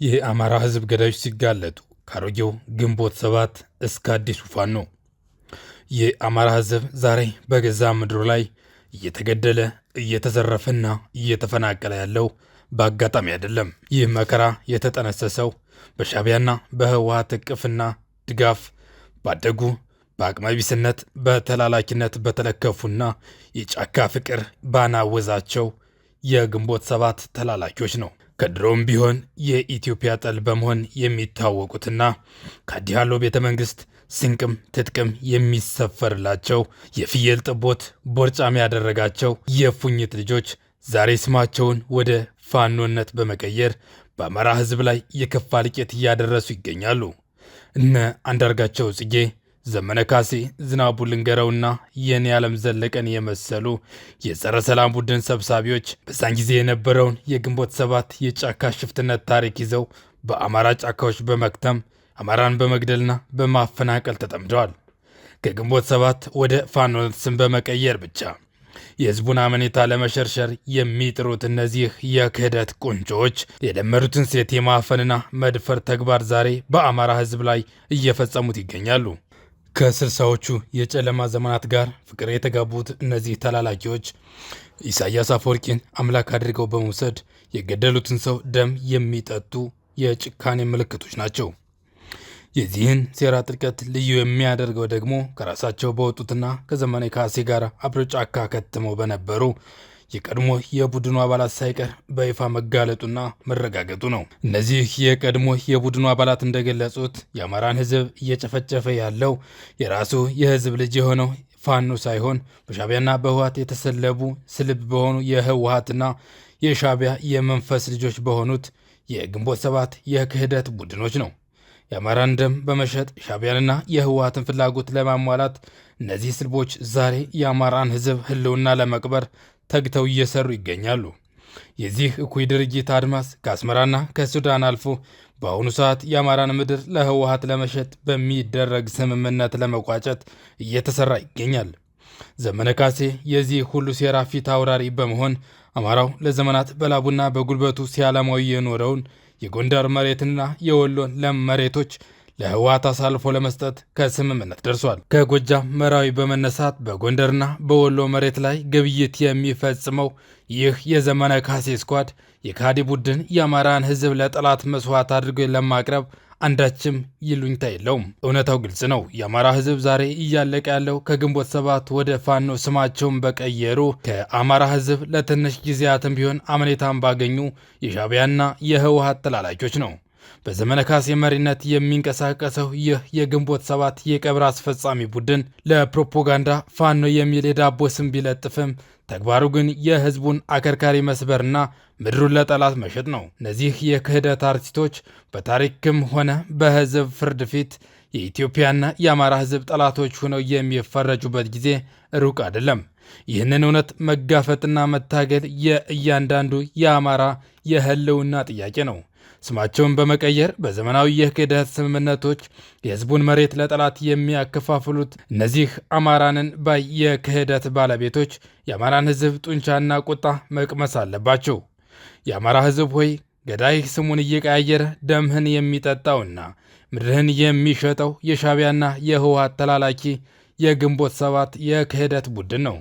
የአማራ ህዝብ ገዳዮች ሲጋለጡ ካሮጌው ግንቦት ሰባት እስከ አዲሱ ፋኖ ነው። የአማራ ህዝብ ዛሬ በገዛ ምድሩ ላይ እየተገደለ እየተዘረፈና እየተፈናቀለ ያለው በአጋጣሚ አይደለም። ይህ መከራ የተጠነሰሰው በሻዕቢያና በህወሓት እቅፍና ድጋፍ ባደጉ በአቅመቢስነት በተላላኪነት በተለከፉና የጫካ ፍቅር ባናወዛቸው የግንቦት ሰባት ተላላኪዎች ነው። ከድሮም ቢሆን የኢትዮጵያ ጠል በመሆን የሚታወቁትና ከአዲሃሎ ቤተ መንግስት ስንቅም ትጥቅም የሚሰፈርላቸው የፍየል ጥቦት ቦርጫም ያደረጋቸው የፉኝት ልጆች ዛሬ ስማቸውን ወደ ፋኖነት በመቀየር በአማራ ህዝብ ላይ የከፋ እልቂት እያደረሱ ይገኛሉ። እነ አንዳርጋቸው ጽጌ፣ ዘመነ ካሴ፣ ዝናቡ ልንገረውና የኔ ዓለም ዘለቀን የመሰሉ የጸረ ሰላም ቡድን ሰብሳቢዎች በዛን ጊዜ የነበረውን የግንቦት ሰባት የጫካ ሽፍትነት ታሪክ ይዘው በአማራ ጫካዎች በመክተም አማራን በመግደልና በማፈናቀል ተጠምደዋል። ከግንቦት ሰባት ወደ ፋኖነት ስም በመቀየር ብቻ የህዝቡን አመኔታ ለመሸርሸር የሚጥሩት እነዚህ የክህደት ቁንጮዎች የለመዱትን ሴት የማፈንና መድፈር ተግባር ዛሬ በአማራ ህዝብ ላይ እየፈጸሙት ይገኛሉ። ከ60ዎቹ የጨለማ ዘመናት ጋር ፍቅር የተጋቡት እነዚህ ተላላኪዎች ኢሳያስ አፈወርቂን አምላክ አድርገው በመውሰድ የገደሉትን ሰው ደም የሚጠጡ የጭካኔ ምልክቶች ናቸው። የዚህን ሴራ ጥልቀት ልዩ የሚያደርገው ደግሞ ከራሳቸው በወጡትና ከዘመነ ካሴ ጋር አብሮ ጫካ ከትመው በነበሩ የቀድሞ የቡድኑ አባላት ሳይቀር በይፋ መጋለጡና መረጋገጡ ነው። እነዚህ የቀድሞ የቡድኑ አባላት እንደገለጹት የአማራን ህዝብ እየጨፈጨፈ ያለው የራሱ የህዝብ ልጅ የሆነው ፋኖ ሳይሆን በሻዕቢያና በህወሓት የተሰለቡ ስልብ በሆኑ የህወሓትና የሻዕቢያ የመንፈስ ልጆች በሆኑት የግንቦት ሰባት የክህደት ቡድኖች ነው። የአማራን ደም በመሸጥ ሻዕቢያንና የህወሓትን ፍላጎት ለማሟላት እነዚህ ስልቦች ዛሬ የአማራን ህዝብ ህልውና ለመቅበር ተግተው እየሰሩ ይገኛሉ። የዚህ እኩይ ድርጊት አድማስ ከአስመራና ከሱዳን አልፎ በአሁኑ ሰዓት የአማራን ምድር ለህወሓት ለመሸጥ በሚደረግ ስምምነት ለመቋጨት እየተሰራ ይገኛል። ዘመነ ካሴ የዚህ ሁሉ ሴራ ፊት አውራሪ በመሆን አማራው ለዘመናት በላቡና በጉልበቱ ሲያለማው የኖረውን የጎንደር መሬትና የወሎን ለም መሬቶች ለህወሓት አሳልፎ ለመስጠት ከስምምነት ደርሷል። ከጎጃም መራዊ በመነሳት በጎንደርና በወሎ መሬት ላይ ግብይት የሚፈጽመው ይህ የዘመነ ካሴ ስኳድ የካዲ ቡድን የአማራን ህዝብ ለጠላት መስዋዕት አድርጎ ለማቅረብ አንዳችም ይሉኝታ የለውም። እውነታው ግልጽ ነው። የአማራ ህዝብ ዛሬ እያለቀ ያለው ከግንቦት ሰባት ወደ ፋኖ ስማቸውን በቀየሩ ከአማራ ህዝብ ለትንሽ ጊዜያትም ቢሆን አመኔታን ባገኙ የሻዕቢያና የህወሓት ተላላኪዎች ነው። በዘመነ ካሴ መሪነት የሚንቀሳቀሰው ይህ የግንቦት ሰባት የቀብር አስፈጻሚ ቡድን ለፕሮፓጋንዳ ፋኖ የሚል የዳቦ ስም ቢለጥፍም ተግባሩ ግን የህዝቡን አከርካሪ መስበርና ምድሩን ለጠላት መሸጥ ነው። እነዚህ የክህደት አርቲስቶች በታሪክም ሆነ በህዝብ ፍርድ ፊት የኢትዮጵያና የአማራ ህዝብ ጠላቶች ሆነው የሚፈረጁበት ጊዜ ሩቅ አይደለም። ይህንን እውነት መጋፈጥና መታገል የእያንዳንዱ የአማራ የህልውና ጥያቄ ነው። ስማቸውን በመቀየር በዘመናዊ የክህደት ስምምነቶች የህዝቡን መሬት ለጠላት የሚያከፋፍሉት እነዚህ አማራንን ባይ የክህደት ባለቤቶች የአማራን ህዝብ ጡንቻና ቁጣ መቅመስ አለባቸው። የአማራ ህዝብ ሆይ ገዳይ ስሙን እየቀያየረ ደምህን የሚጠጣውና ምድርህን የሚሸጠው የሻዕቢያና የህወሓት ተላላኪ የግንቦት ሰባት የክህደት ቡድን ነው።